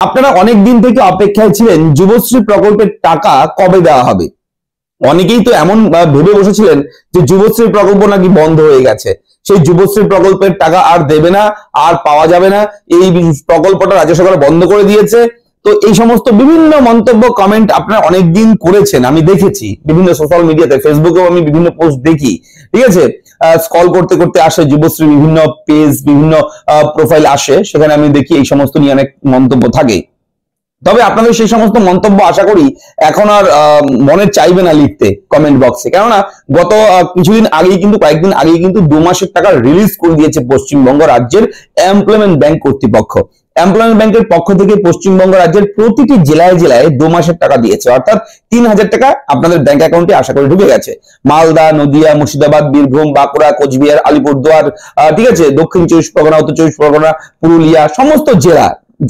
আপনারা অনেক দিন থেকে অপেক্ষায় ছিলেন যুবশ্রী প্রকল্পের টাকা কবে দেওয়া হবে। অনেকেই তো এমন ভেবে বসেছিলেন যে যুবশ্রী প্রকল্প নাকি বন্ধ হয়ে গেছে, সেই যুবশ্রী প্রকল্পের টাকা আর দেবে না, আর পাওয়া যাবে না, এই প্রকল্পটা রাজ্য সরকার বন্ধ করে দিয়েছে। তো এই সমস্ত বিভিন্ন মন্তব্য কমেন্ট আপনারা অনেকদিন করেছেন, আমি দেখেছি বিভিন্ন সোশ্যাল মিডিয়াতে, ফেসবুকেও আমি বিভিন্ন পোস্ট দেখি। ঠিক আছে, স্ক্রল করতে করতে আসে যুবশ্রী বিভিন্ন পেজ, বিভিন্ন প্রোফাইল আসে, সেখানে আমি দেখি এই সমস্ত নিয়ে অনেক মন্তব্য থাকে। তবে আপনাদের সেই সমস্ত মন্তব্য আশা করি এখন আর মনে চাইবে না লিখতে কমেন্ট বক্সে, কেননা গত কিছুদিন আগেই কিন্তু কয়েকদিন আগেই কিন্তু 2 মাসের টাকা রিলিজ করে দিয়েছে পশ্চিমবঙ্গ রাজ্যের এমপ্লয়মেন্ট ব্যাংক কর্তৃপক্ষ। এমপ্লয়মেন্ট ব্যাংকের পক্ষ থেকে পশ্চিমবঙ্গ রাজ্যের প্রতিটি জেলায় জেলায় 2 মাসের টাকা দিয়েছে, অর্থাৎ 3000 টাকা আপনাদের ব্যাংক অ্যাকাউন্টে আশা করি ঢুকে গেছে। মালদা, নদিয়া, মুর্শিদাবাদ, বীরভূম, বাঁকুড়া, কোচবিহার, আলিপুরদুয়ার, ঠিক আছে, দক্ষিণ 24 পরগনা, উত্তর 24 পরগনা, পুরুলিয়া, সমস্ত জেলা,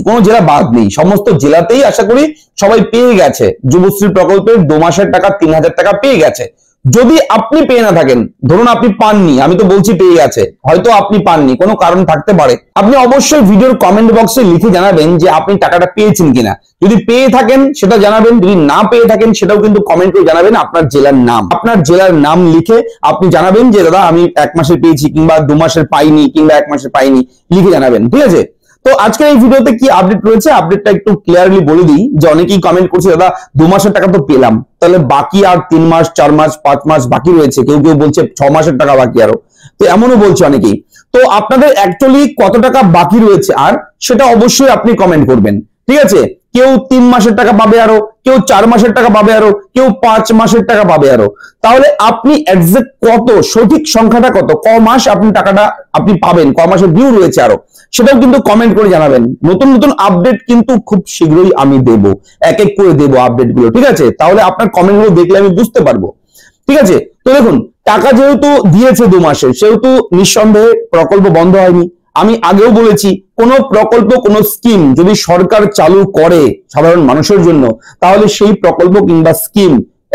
কোনো জেলা বাদ নেই, সমস্ত জেলাতেই আশা করি সবাই পেয়ে গেছে যুবশ্রী প্রকল্পের 2 মাসের টাকা 3000 টাকা পেয়ে গেছে। যদি আপনি পেয়ে না থাকেন, ধরুন আপনি পাননি, আমি তো বলছি পেয়ে গেছে, হয়তো আপনি পাননি, কোনো কারণ থাকতে পারে, আপনি অবশ্যই ভিডিওর কমেন্ট বক্সে লিখে জানাবেন যে আপনি টাকাটা পেয়েছেন কিনা। যদি পেয়ে থাকেন সেটা জানাবেন, যদি না পেয়ে থাকেন সেটাও কিন্তু কমেন্ট করে জানাবেন। আপনার জেলার নাম, আপনার জেলার নাম লিখে আপনি জানাবেন যে দাদা আমি 1 মাসের পেয়েছি, কিংবা 2 মাসের পাইনি, কিংবা 1 মাসের পাইনি, লিখে জানাবেন। ঠিক আছে, তো আজকের এই ভিডিওতে কি আপডেট রয়েছে, আপডেটটা একটু ক্লিয়ারলি বলে দিই। যে অনেকেই কমেন্ট করছে দাদা 2 মাসের টাকা তো পেলাম, তাহলে বাকি আর 3 মাস, 4 মাস, 5 মাস বাকি রয়েছে, কেউ কেউ বলছে 6 মাসের টাকা বাকি আরো, তো এমনও বলছে অনেকেই। তো আপনাদের অ্যাকচুয়ালি কত টাকা বাকি রয়েছে আর সেটা অবশ্যই আপনি কমেন্ট করবেন। ঠিক আছে, কেউ 3 মাসের টাকা পাবে আরো, কেউ 4 মাসের টাকা পাবে আরো, কেউ 5 মাসের টাকা পাবে আরো। তাহলে আপনি এক্সাক্ট কত, সঠিক সংখ্যাটা কত, ক মাস আপনি টাকাটা আপনি পাবেন, ক মাসের ডিউ রয়েছে আরো, সেটাও কিন্তু কমেন্ট করে জানাবেন। নতুন নতুন আপডেট কিন্তু খুব শীঘ্রই আমি দেব, এক এক করে দেব আপডেট গুলো। ঠিক আছে, তাহলে আপনার কমেন্ট গুলো দেখলে আমি বুঝতে পারবো। ঠিক আছে, তো দেখুন, টাকা যেহেতু দিয়েছে 2 মাসের, সেহেতু নিঃসন্দেহে প্রকল্প বন্ধ হয়নি। আমি আগেও বলেছি, কোন প্রকল্প, কোন স্কিম যদি সরকার চালু করে সাধারণ মানুষের জন্য, তাহলে সেই প্রকল্প কিংবা স্কিম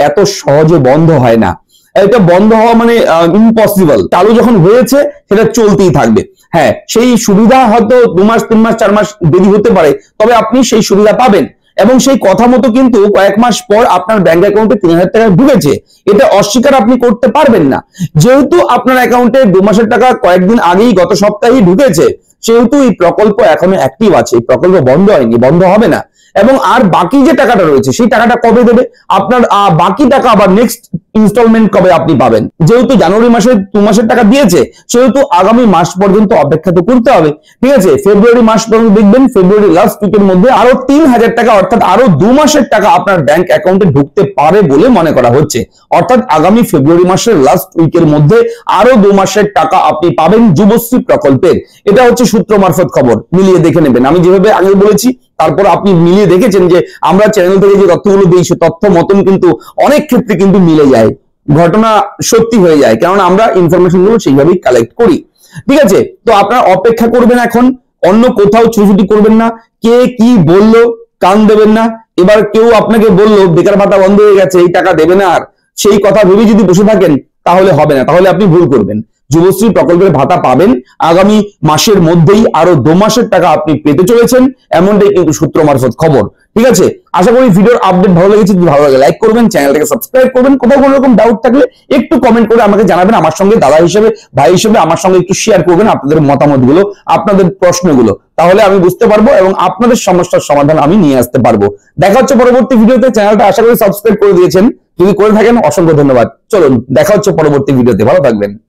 এত সহজে বন্ধ হয় না। এটা বন্ধ হওয়া মানে ইম্পসিবল। চালু যখন হয়েছে সেটা চলতেই থাকবে। হ্যাঁ, সেই সুবিধা হয়তো 2 মাস, 3 মাস, 4 মাস দেরি হতে পারে, তবে আপনি সেই সুবিধা পাবেন। এবং সেই কথা মতো কিন্তু কয়েক মাস পর আপনার ব্যাংক অ্যাকাউন্টে 3000 টাকা ঢুকেছে, এটা অস্বীকার আপনি করতে পারবেন না। যেহেতু আপনার অ্যাকাউন্টে 2 মাসের টাকা কয়েকদিন আগেই, গত সপ্তাহেই ঢুকেছে, সেহেতু এই প্রকল্প এখনো অ্যাক্টিভ আছে, এই প্রকল্প বন্ধ হয়নি, বন্ধ হবে না। এবং আর বাকি যে টাকাটা রয়েছে সেই টাকাটা কবে দেবে আপনার, বাকি টাকা আবার নেক্সট ইনস্টলমেন্ট কবে আপনি পাবেন। যেহেতু জানুয়ারি মাসে 2 মাসের টাকা দিয়েছে, সেহেতু আগামী মাস পর্যন্ত অপেক্ষা তো করতে হবে। ঠিক আছে, ফেব্রুয়ারি মাস পর্যন্ত দেখবেন, ফেব্রুয়ারি লাস্ট উইকের মধ্যে আরো 3000 টাকা, অর্থাৎ আরো 2 মাসের টাকা আপনার ব্যাংক অ্যাকাউন্টে ঢুকতে পারে বলে মনে করা হচ্ছে। অর্থাৎ আগামী ফেব্রুয়ারি মাসের লাস্ট উইকের মধ্যে আরো 2 মাসের টাকা আপনি পাবেন যুবশ্রী প্রকল্পের। এটা হচ্ছে সূত্র মারফত খবর, মিলিয়ে দেখে নেবেন। আমি যেভাবে আগে বলেছি, তারপর আপনি মিলিয়ে দেখেছেন যে আমরা চ্যানেল থেকে যে তথ্যগুলো দিই, সে তথ্য মতন কিন্তু অনেক ক্ষেত্রে কিন্তু মিলে যায়, ঘটনা সত্যি হয়ে যায়, কারণ আমরা ইনফরমেশন গুলো সেইভাবেই কালেক্ট করি। ঠিক আছে, তো আপনারা অপেক্ষা করবেন এখন, অন্য কোথাও ছুটি করবেন না। কে কি বললো কান দেবেন না। এবার কেউ আপনাকে বললো বেকার ভাতা বন্ধ হয়ে গেছে, এই টাকা দেবে না, আর সেই কথা ভেবে যদি বসে থাকেন তাহলে হবে না, তাহলে আপনি ভুল করবেন। যুবশ্রী প্রকল্পের ভাতা পাবেন আগামী মাসের মধ্যেই, আরো 2 মাসের টাকা আপনি পেতে চলেছেন, এমনটাই কিন্তু সূত্র মারফত খবর। ঠিক আছে, আশা করি ভিডিওর আপডেট ভালো লেগেছে। যদি ভালো লাগে লাইক করবেন, চ্যানেলটাকে সাবস্ক্রাইব করবেন। কোথাও কোনো রকম ডাউট থাকলে একটু কমেন্ট করে আমাকে জানাবেন, আমার সঙ্গে দাদা হিসেবে, ভাই হিসেবে আমার সঙ্গে একটু শেয়ার করবেন আপনাদের মতামতগুলো, আপনাদের প্রশ্নগুলো, তাহলে আমি বুঝতে পারবো এবং আপনাদের সমস্যার সমাধান আমি নিয়ে আসতে পারবো। দেখা হচ্ছে পরবর্তী ভিডিওতে। চ্যানেলটা আশা করি সাবস্ক্রাইব করে দিয়েছেন, যদি করে থাকেন অসংখ্য ধন্যবাদ। চলুন দেখা হচ্ছে পরবর্তী ভিডিওতে, ভালো থাকবেন।